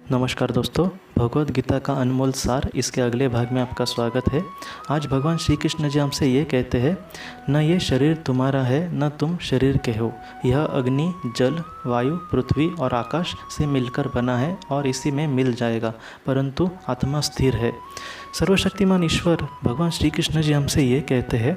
नमस्कार दोस्तों, भगवद गीता का अनमोल सार इसके अगले भाग में आपका स्वागत है। आज भगवान श्री कृष्ण जी हमसे ये कहते हैं, न ये शरीर तुम्हारा है न तुम शरीर के हो। यह अग्नि, जल, वायु, पृथ्वी और आकाश से मिलकर बना है और इसी में मिल जाएगा, परंतु आत्मा स्थिर है। सर्वशक्तिमान ईश्वर भगवान श्री कृष्ण जी हमसे ये कहते हैं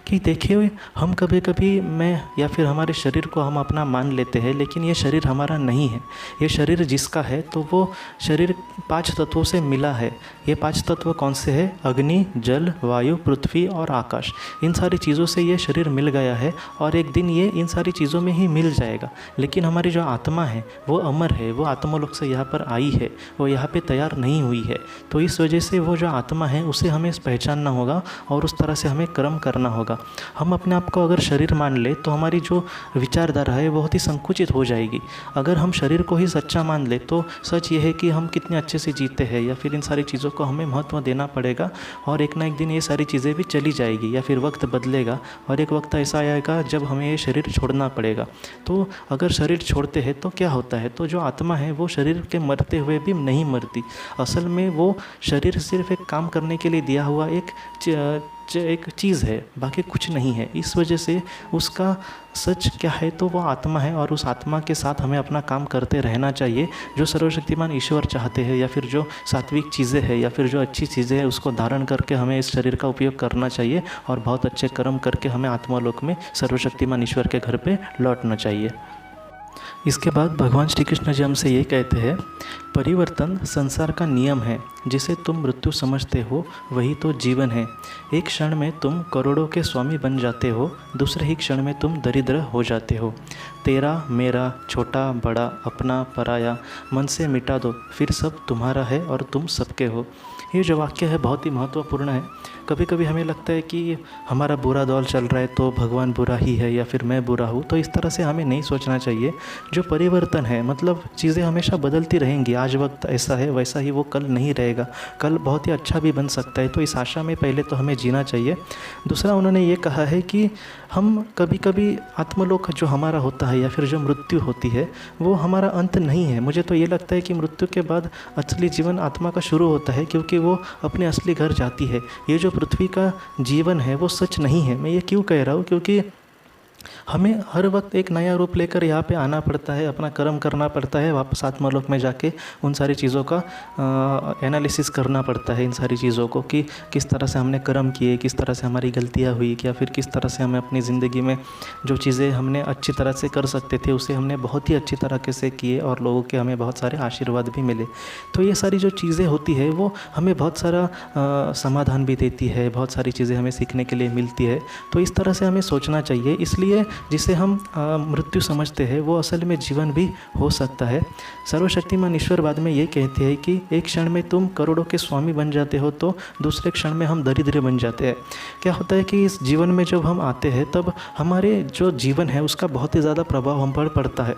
कि देखिए, हम कभी कभी मैं या फिर हमारे शरीर को हम अपना मान लेते हैं, लेकिन ये शरीर हमारा नहीं है। ये शरीर जिसका है तो वो शरीर 5 तत्वों से मिला है। ये 5 तत्व कौन से हैं? अग्नि, जल, वायु, पृथ्वी और आकाश। इन सारी चीज़ों से ये शरीर मिल गया है और एक दिन ये इन सारी चीज़ों में ही मिल जाएगा। लेकिन हमारी जो आत्मा है वो अमर है, वो आत्मलोक से यहाँ पर आई है, वो यहाँ पे तैयार नहीं हुई है। तो इस वजह से वो जो आत्मा है उसे हमें पहचानना होगा और उस तरह से हमें कर्म करना होगा। हम अपने आप को अगर शरीर मान ले तो हमारी जो विचारधारा है बहुत ही संकुचित हो जाएगी। अगर हम शरीर को ही सच्चा मान ले तो सच ये है कि हम कितने अच्छे से जीते हैं, या फिर इन सारी चीज़ों को हमें महत्व देना पड़ेगा और एक ना एक दिन ये सारी चीज़ें भी चली जाएगी, या फिर वक्त बदलेगा और एक वक्त ऐसा आएगा जब हमें ये शरीर छोड़ना पड़ेगा। तो अगर शरीर छोड़ते हैं तो क्या होता है? तो जो आत्मा है वो शरीर के मरते हुए भी नहीं मरती। असल में वो शरीर सिर्फ एक काम करने के लिए दिया हुआ एक चीज़ है, बाकी कुछ नहीं है। इस वजह से उसका सच क्या है तो वो आत्मा है और उस आत्मा के साथ हमें अपना काम करते रहना चाहिए। जो सर्वशक्तिमान ईश्वर चाहते हैं, या फिर जो सात्विक चीज़ें हैं, या फिर जो अच्छी चीज़ें हैं, उसको धारण करके हमें इस शरीर का उपयोग करना चाहिए और बहुत अच्छे कर्म करके हमें आत्मालोक में सर्वशक्तिमान ईश्वर के घर पे लौटना चाहिए। इसके बाद भगवान श्री कृष्ण जी हमसे ये कहते हैं, परिवर्तन संसार का नियम है। जिसे तुम मृत्यु समझते हो वही तो जीवन है। एक क्षण में तुम करोड़ों के स्वामी बन जाते हो, दूसरे ही क्षण में तुम दरिद्र हो जाते हो। तेरा मेरा, छोटा बड़ा, अपना पराया, मन से मिटा दो, फिर सब तुम्हारा है और तुम सबके हो। ये जो वाक्य है बहुत ही महत्वपूर्ण है। कभी कभी हमें लगता है कि हमारा बुरा दौर चल रहा है तो भगवान बुरा ही है या फिर मैं बुरा हूँ, तो इस तरह से हमें नहीं सोचना चाहिए। जो परिवर्तन है मतलब चीज़ें हमेशा बदलती रहेंगी। आज वक्त ऐसा है वैसा ही वो कल नहीं रहेगा, कल बहुत ही अच्छा भी बन सकता है। तो इस आशा में पहले तो हमें जीना चाहिए। दूसरा उन्होंने ये कहा है कि हम कभी कभी आत्मलोक जो हमारा होता है या फिर जो मृत्यु होती है वो हमारा अंत नहीं है। मुझे तो ये लगता है कि मृत्यु के बाद असली जीवन आत्मा का शुरू होता है, क्योंकि वो अपने असली घर जाती है। ये जो पृथ्वी का जीवन है वो सच नहीं है। मैं ये क्यों कह रहा हूँ? क्योंकि हमें हर वक्त एक नया रूप लेकर यहाँ पे आना पड़ता है, अपना कर्म करना पड़ता है, वापस आत्मालोक में जाके उन सारी चीज़ों का एनालिसिस करना पड़ता है। इन सारी चीज़ों को कि किस तरह से हमने कर्म किए, किस तरह से हमारी गलतियाँ हुई, या फिर किस तरह से हमें अपनी ज़िंदगी में जो चीज़ें हमने अच्छी तरह से कर सकते थे उसे हमने बहुत ही अच्छी तरीके से किए और लोगों के हमें बहुत सारे आशीर्वाद भी मिले। तो ये सारी जो चीज़ें होती है वो हमें बहुत सारा समाधान भी देती है, बहुत सारी चीज़ें हमें सीखने के लिए मिलती है। तो इस तरह से हमें सोचना चाहिए। इसलिए जिसे हम मृत्यु समझते हैं वो असल में जीवन भी हो सकता है। सर्वशक्तिमान ईश्वर बाद में ये कहते हैं कि एक क्षण में तुम करोड़ों के स्वामी बन जाते हो तो दूसरे क्षण में हम दरिद्र बन जाते हैं। क्या होता है कि इस जीवन में जब हम आते हैं तब हमारे जो जीवन है उसका बहुत ही ज़्यादा प्रभाव हम पर पड़ता है।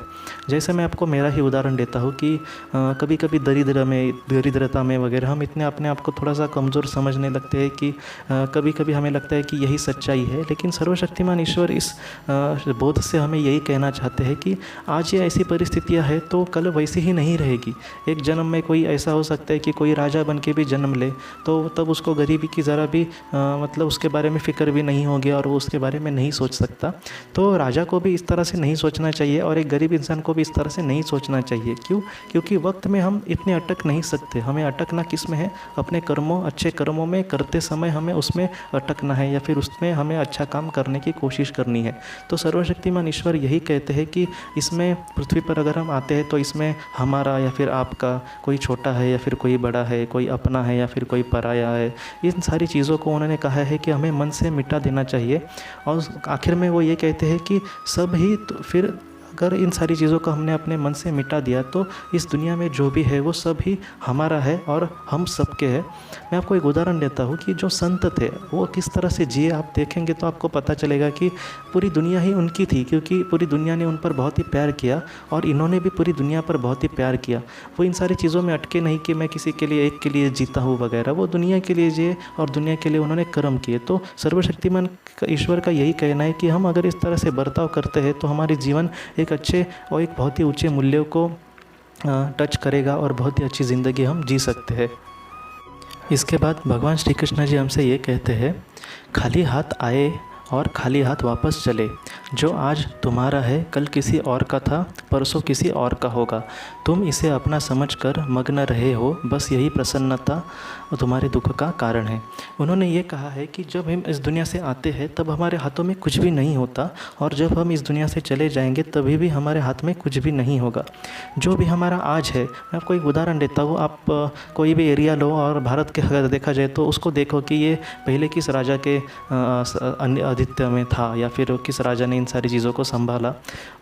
जैसे मैं आपको मेरा ही उदाहरण देता हूँ कि कभी कभी दरिद्रता में वगैरह हम इतने अपने आप को थोड़ा सा कमज़ोर समझने लगते हैं कि कभी कभी हमें लगता है कि यही सच्चाई है। लेकिन सर्वशक्तिमान ईश्वर इस बोध से हमें यही कहना चाहते हैं कि आज ये ऐसी परिस्थितियां हैं तो कल वैसी ही नहीं रहेगी। एक जन्म में कोई ऐसा हो सकता है कि कोई राजा बन के भी जन्म ले तो तब उसको गरीबी की ज़रा भी मतलब उसके बारे में फ़िक्र भी नहीं होगी और वो उसके बारे में नहीं सोच सकता। तो राजा को भी इस तरह से नहीं सोचना चाहिए और एक गरीब इंसान को भी इस तरह से नहीं सोचना चाहिए। क्यों? क्योंकि वक्त में हम इतने अटक नहीं सकते। हमें अटकना किस में है? अपने कर्मों, अच्छे कर्मों में करते समय हमें उसमें अटकना है, या फिर उसमें हमें अच्छा काम करने की कोशिश करनी है। तो सर्वशक्तिमान ईश्वर यही कहते हैं कि इसमें पृथ्वी पर अगर हम आते हैं तो इसमें हमारा या फिर आपका, कोई छोटा है या फिर कोई बड़ा है, कोई अपना है या फिर कोई पराया है, इन सारी चीज़ों को उन्होंने कहा है कि हमें मन से मिटा देना चाहिए। और आखिर में वो ये कहते हैं कि सब ही तो फिर अगर इन सारी चीज़ों को हमने अपने मन से मिटा दिया तो इस दुनिया में जो भी है वो सब ही हमारा है और हम सबके है। मैं आपको एक उदाहरण देता हूँ कि जो संत थे वो किस तरह से जिए, आप देखेंगे तो आपको पता चलेगा कि पूरी दुनिया ही उनकी थी, क्योंकि पूरी दुनिया ने उन पर बहुत ही प्यार किया और इन्होंने भी पूरी दुनिया पर बहुत ही प्यार किया। वो इन सारी चीज़ों में अटके नहीं कि मैं किसी के लिए, एक के लिए जीता हूँ वगैरह। वो दुनिया के लिए जिए और दुनिया के लिए उन्होंने कर्म किए। तो सर्वशक्तिमान ईश्वर का यही कहना है कि हम अगर इस तरह से बर्ताव करते हैं तो हमारे जीवन एक अच्छे और एक बहुत ही ऊंचे मूल्यों को टच करेगा और बहुत ही अच्छी ज़िंदगी हम जी सकते हैं। इसके बाद भगवान श्री कृष्ण जी हमसे ये कहते हैं, खाली हाथ आए और खाली हाथ वापस चले। जो आज तुम्हारा है कल किसी और का था, परसों किसी और का होगा। तुम इसे अपना समझकर मग्न रहे हो, बस यही प्रसन्नता तुम्हारे दुख का कारण है। उन्होंने ये कहा है कि जब हम इस दुनिया से आते हैं तब हमारे हाथों में कुछ भी नहीं होता, और जब हम इस दुनिया से चले जाएंगे तभी भी हमारे हाथ में कुछ भी नहीं होगा। जो भी हमारा आज है, मैं आपको एक उदाहरण देता हूँ। आप कोई भी एरिया लो और भारत के अगर देखा जाए तो उसको देखो कि ये पहले किस राजा के आदित्य में था, या फिर किस राजा ने इन सारी चीज़ों को संभाला।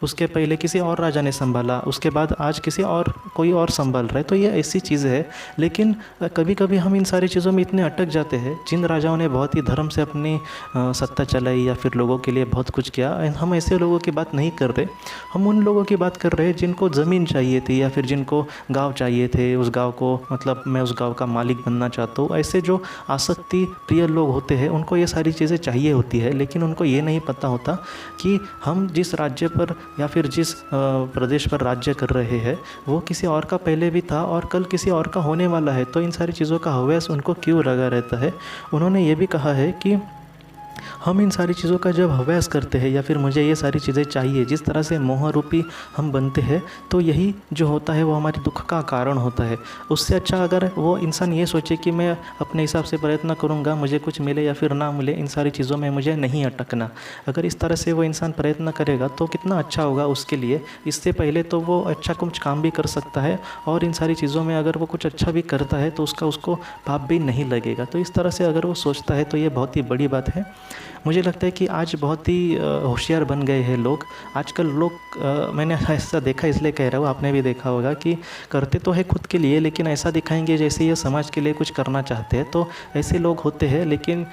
उसके पहले किसी और राजा ने संभाला, उसके बाद आज किसी और कोई और संभाल रहा है। तो ये ऐसी चीज़ है। लेकिन कभी कभी हम इन सारी चीज़ों में इतने अटक जाते हैं। जिन राजाओं ने बहुत ही धर्म से अपनी सत्ता चलाई या फिर लोगों के लिए बहुत कुछ किया, हम ऐसे लोगों की बात नहीं कर रहे। हम उन लोगों की बात कर रहे हैं जिनको ज़मीन चाहिए थी, या फिर जिनको गाँव चाहिए थे। उस गाँव को मतलब मैं उस गाँव का मालिक बनना चाहता हूँ। ऐसे जो आसक्ति प्रिय लोग होते हैं उनको ये सारी चीज़ें चाहिए होती है, लेकिन उनको ये नहीं पता होता कि हम जिस राज्य पर या फिर जिस प्रदेश पर राज्य कर रहे हैं वो किसी और का पहले भी था और कल किसी और का होने वाला है। तो इन सारी चीज़ों का हवस उनको क्यों लगा रहता है। उन्होंने ये भी कहा है कि हम इन सारी चीज़ों का जब हवस करते हैं या फिर मुझे ये सारी चीज़ें चाहिए, जिस तरह से मोह रूपी हम बनते हैं, तो यही जो होता है वो हमारे दुख का कारण होता है। उससे अच्छा अगर वो इंसान ये सोचे कि मैं अपने हिसाब से प्रयत्न करूँगा, मुझे कुछ मिले या फिर ना मिले, इन सारी चीज़ों में मुझे नहीं अटकना। अगर इस तरह से वो इंसान प्रयत्न करेगा तो कितना अच्छा होगा उसके लिए। इससे पहले तो वो अच्छा कुछ काम भी कर सकता है, और इन सारी चीज़ों में अगर वो कुछ अच्छा भी करता है तो उसको पाप भी नहीं लगेगा। तो इस तरह से अगर वो सोचता है तो ये बहुत ही बड़ी बात है। मुझे लगता है कि आज बहुत ही होशियार बन गए हैं लोग। आजकल लोग मैंने ऐसा देखा, इसलिए कह रहा हूँ, आपने भी देखा होगा कि करते तो है खुद के लिए, लेकिन ऐसा दिखाएंगे जैसे ये समाज के लिए कुछ करना चाहते हैं। तो ऐसे लोग होते हैं। लेकिन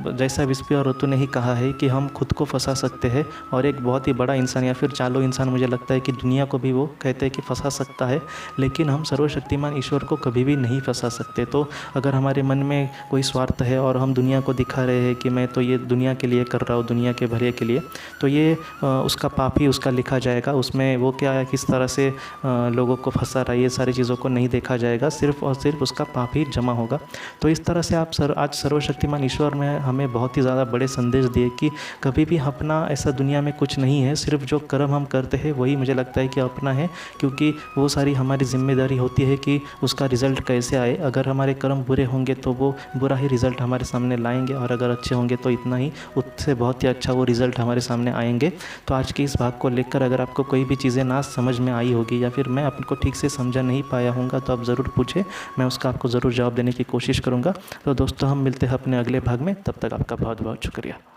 जैसा विस्पी और ऋतु ने ही कहा है कि हम खुद को फंसा सकते हैं, और एक बहुत ही बड़ा इंसान या फिर चालू इंसान, मुझे लगता है कि दुनिया को भी वो कहते हैं कि फंसा सकता है, लेकिन हम सर्वशक्तिमान ईश्वर को कभी भी नहीं फंसा सकते। तो अगर हमारे मन में कोई स्वार्थ है और हम दुनिया को दिखा रहे हैं कि मैं तो ये दुनिया के लिए कर रहा हूँ, दुनिया के भले के लिए, तो ये उसका पाप ही उसका लिखा जाएगा। उसमें वो क्या है, किस तरह से लोगों को फंसा रहा है, ये सारी चीज़ों को नहीं देखा जाएगा, सिर्फ और सिर्फ उसका पाप ही जमा होगा। तो इस तरह से आप आज सर्वशक्तिमान ईश्वर में हमें बहुत ही ज़्यादा बड़े संदेश दिए कि कभी भी अपना ऐसा दुनिया में कुछ नहीं है, सिर्फ जो कर्म हम करते हैं वही मुझे लगता है कि अपना है, क्योंकि वो सारी हमारी जिम्मेदारी होती है कि उसका रिज़ल्ट कैसे आए। अगर हमारे कर्म बुरे होंगे तो वो बुरा ही रिज़ल्ट हमारे सामने लाएंगे, और अगर अच्छे होंगे तो इतना ही, उससे बहुत ही अच्छा वो रिज़ल्ट हमारे सामने आएंगे। तो आज के इस भाग को लेकर अगर आपको कोई भी चीज़ें ना समझ में आई होगी या फिर मैं आपको ठीक से समझा नहीं पाया हूँगा तो आप ज़रूर पूछें, मैं उसका आपको ज़रूर जवाब देने की कोशिश करूँगा। तो दोस्तों, हम मिलते हैं अपने अगले भाग में। तब तक आपका बहुत बहुत शुक्रिया।